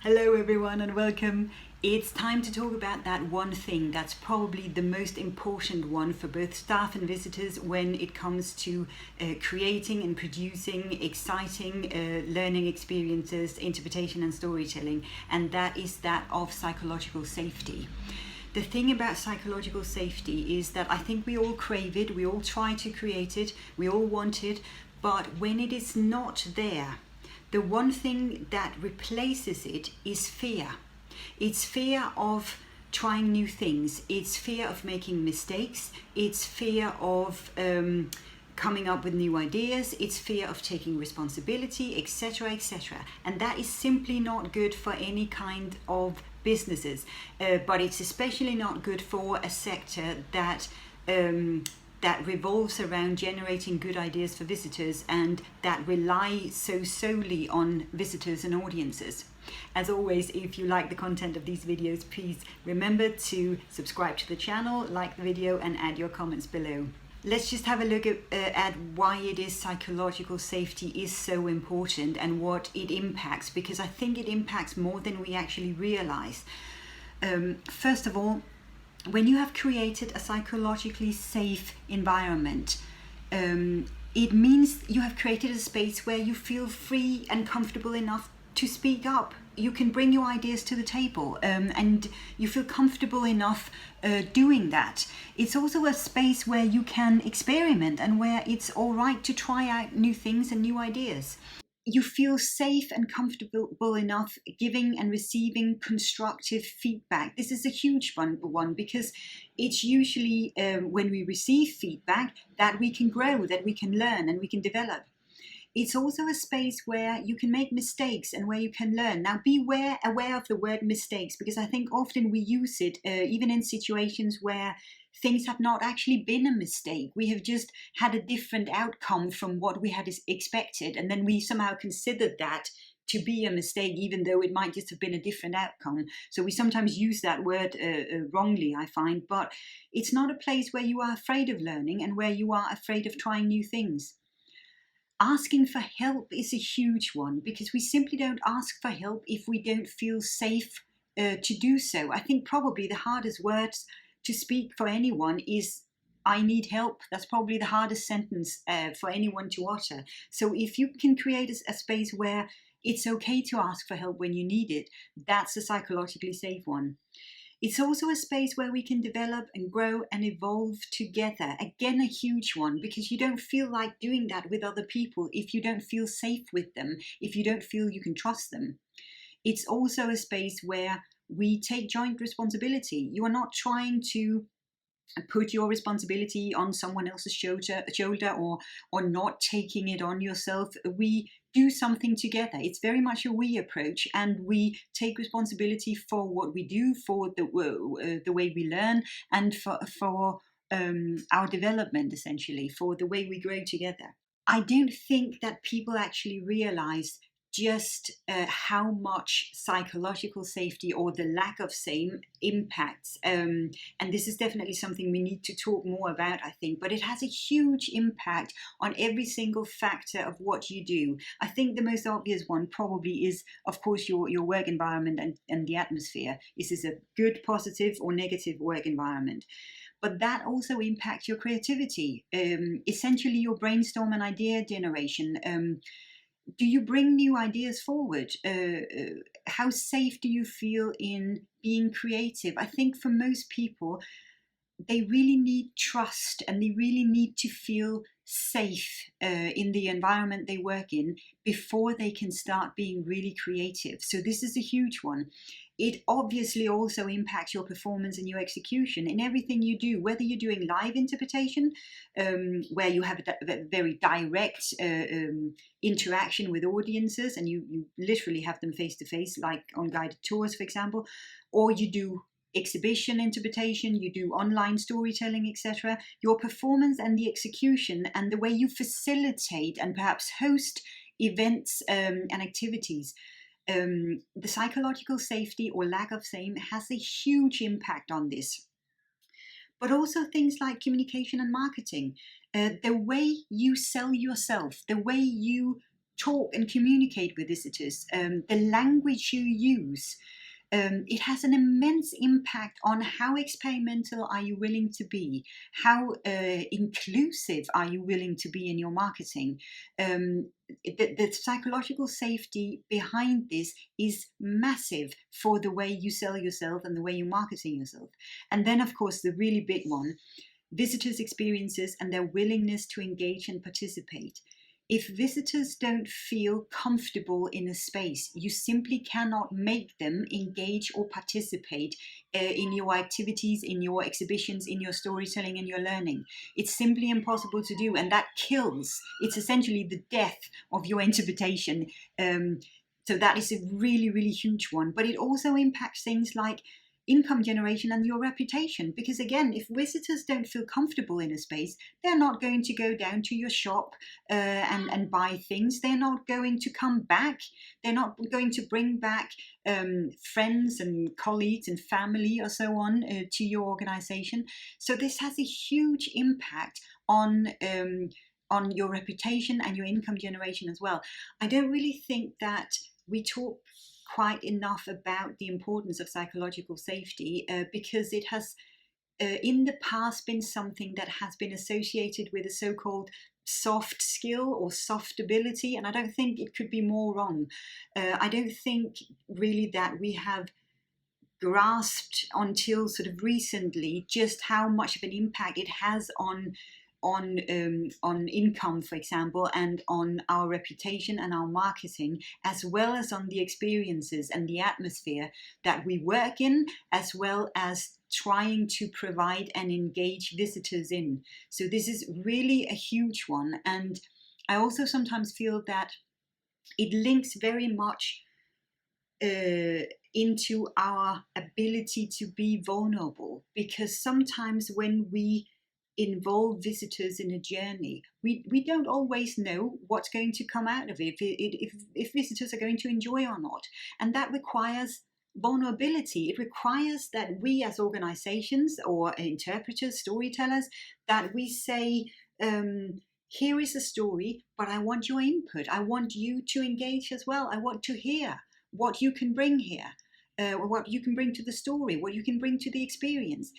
Hello everyone and welcome. It's time to talk about that one thing that's probably the most important one for both staff and visitors when it comes to creating and producing exciting learning experiences, interpretation and storytelling, and that is that of psychological safety. The thing about psychological safety is that I think we all crave it, we all try to create it, we all want it, but when it is not there, the one thing that replaces it is fear. It's fear of trying new things. It's fear of making mistakes. It's fear of coming up with new ideas. It's fear of taking responsibility, etc., etc. And that is simply not good for any kind of businesses. But it's especially not good for a sector that revolves around generating good ideas for visitors and that rely so solely on visitors and audiences. As always, if you like the content of these videos, please remember to subscribe to the channel, like the video and add your comments below. Let's just have a look at why it is psychological safety is so important and what it impacts, because I think it impacts more than we actually realize. First of all, when you have created a psychologically safe environment, it means you have created a space where you feel free and comfortable enough to speak up. You can bring your ideas to the table and you feel comfortable enough doing that. It's also a space where you can experiment and where it's all right to try out new things and new ideas. You feel safe and comfortable enough giving and receiving constructive feedback. This is a huge one because it's usually when we receive feedback that we can grow, that we can learn and we can develop. It's also a space where you can make mistakes and where you can learn. Now, be aware of the word mistakes, because I think often we use it even in situations where things have not actually been a mistake. We have just had a different outcome from what we had expected, and then we somehow considered that to be a mistake, even though it might just have been a different outcome. So we sometimes use that word wrongly, I find, but it's not a place where you are afraid of learning and where you are afraid of trying new things. Asking for help is a huge one, because we simply don't ask for help if we don't feel safe to do so. I think probably the hardest words to speak for anyone is "I need help." That's probably the hardest sentence for anyone to utter. So if you can create a space where it's okay to ask for help when you need it, that's a psychologically safe one. It's also a space where we can develop and grow and evolve together. Again, a huge one, because you don't feel like doing that with other people if you don't feel safe with them, if you don't feel you can trust them. It's also a space where we take joint responsibility. You are not trying to put your responsibility on someone else's shoulder or not taking it on yourself. We do something together. It's very much a we approach, and we take responsibility for what we do, for the way we learn, and for our development, essentially, for the way we grow together. I don't think that people actually realize just how much psychological safety or the lack of same impacts. And this is definitely something we need to talk more about, I think, but it has a huge impact on every single factor of what you do. I think the most obvious one probably is, of course, your work environment and the atmosphere. Is this a good, positive or negative work environment? But that also impacts your creativity, essentially your brainstorm and idea generation. Do you bring new ideas forward? How safe do you feel in being creative? I think for most people, they really need trust and they really need to feel safe in the environment they work in before they can start being really creative. So this is a huge one. It obviously also impacts your performance and your execution in everything you do, whether you're doing live interpretation, where you have a very direct interaction with audiences and you literally have them face to face, like on guided tours, for example, or you do exhibition interpretation, you do online storytelling, etc. Your performance and the execution and the way you facilitate and perhaps host events and activities, the psychological safety or lack of same has a huge impact on this. But also things like communication and marketing, the way you sell yourself, the way you talk and communicate with visitors, the language you use, it has an immense impact on how experimental are you willing to be, how inclusive are you willing to be in your marketing. The psychological safety behind this is massive for the way you sell yourself and the way you're marketing yourself. And then, of course, the really big one, visitors' experiences and their willingness to engage and participate. If visitors don't feel comfortable in a space, you simply cannot make them engage or participate in your activities, in your exhibitions, in your storytelling and your learning. It's simply impossible to do, and that kills. It's essentially the death of your interpretation. So that is a really, really huge one. But it also impacts things like income generation and your reputation, because again, if visitors don't feel comfortable in a space, they're not going to go down to your shop and buy things. They're not going to come back. They're not going to bring back friends and colleagues and family or so on to your organization. So this has a huge impact on your reputation and your income generation as well. I don't really think that we talk quite enough about the importance of psychological safety because it has in the past been something that has been associated with a so-called soft skill or soft ability, and I don't think it could be more wrong. I don't think really that we have grasped until sort of recently just how much of an impact it has on income, for example, and on our reputation and our marketing, as well as on the experiences and the atmosphere that we work in, as well as trying to provide and engage visitors in. So this is really a huge one. And I also sometimes feel that it links very much into our ability to be vulnerable, because sometimes when we involve visitors in a journey, we don't always know what's going to come out of it, if visitors are going to enjoy or not. And that requires vulnerability. It requires that we as organizations or interpreters, storytellers, that we say, here is a story, but I want your input. I want you to engage as well. I want to hear what you can bring here, what you can bring to the story, what you can bring to the experience.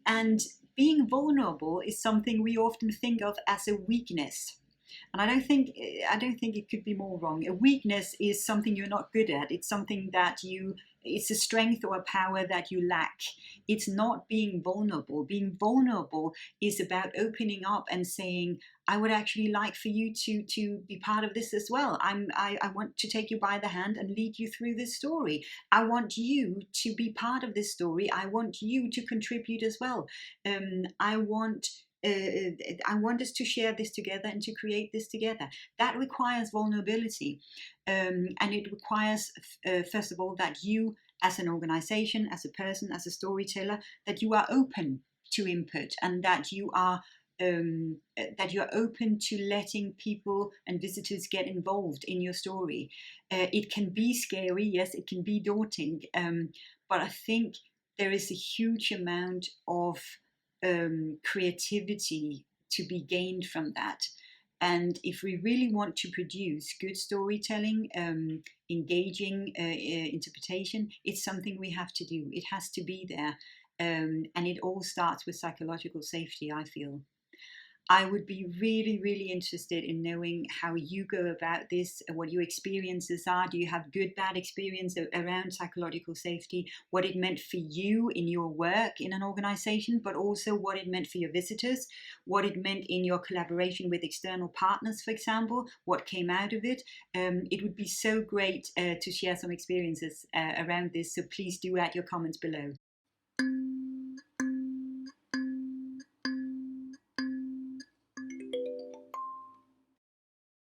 And being vulnerable is something we often think of as a weakness. And I don't think it could be more wrong. A weakness is something you're not good at. It's something that it's a strength or a power that you lack. It's not being vulnerable. Being vulnerable is about opening up and saying, I would actually like for you to be part of this as well. I want to take you by the hand and lead you through this story. I want you to be part of this story. I want you to contribute as well. I want us to share this together and to create this together. That requires vulnerability. And it requires, first of all, that you as an organization, as a person, as a storyteller, that you are open to input, and that you are open to letting people and visitors get involved in your story. It can be scary, yes, it can be daunting, but I think there is a huge amount of creativity to be gained from that. And if we really want to produce good storytelling, engaging interpretation, it's something we have to do. It has to be there. And it all starts with psychological safety, I feel. I would be really, really interested in knowing how you go about this, what your experiences are. Do you have good, bad experience around psychological safety, what it meant for you in your work in an organization, but also what it meant for your visitors, what it meant in your collaboration with external partners, for example, what came out of it. It would be so great to share some experiences around this. So please do add your comments below.